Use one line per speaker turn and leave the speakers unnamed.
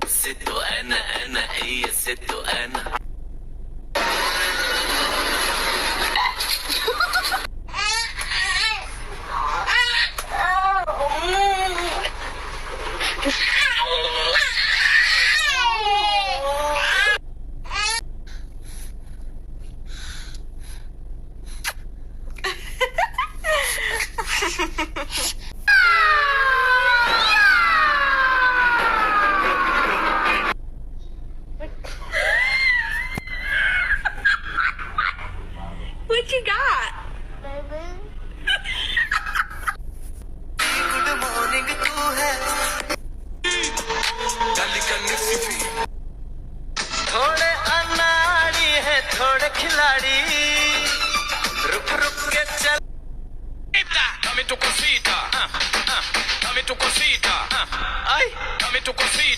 ست انا هي ست انا.
What you got?
Good morning तू है गली करनी सिफी थोड़े अनाड़ी है थोड़े खिलाड़ी रुक रुक के चल dame tu cosita ay dame tu cosita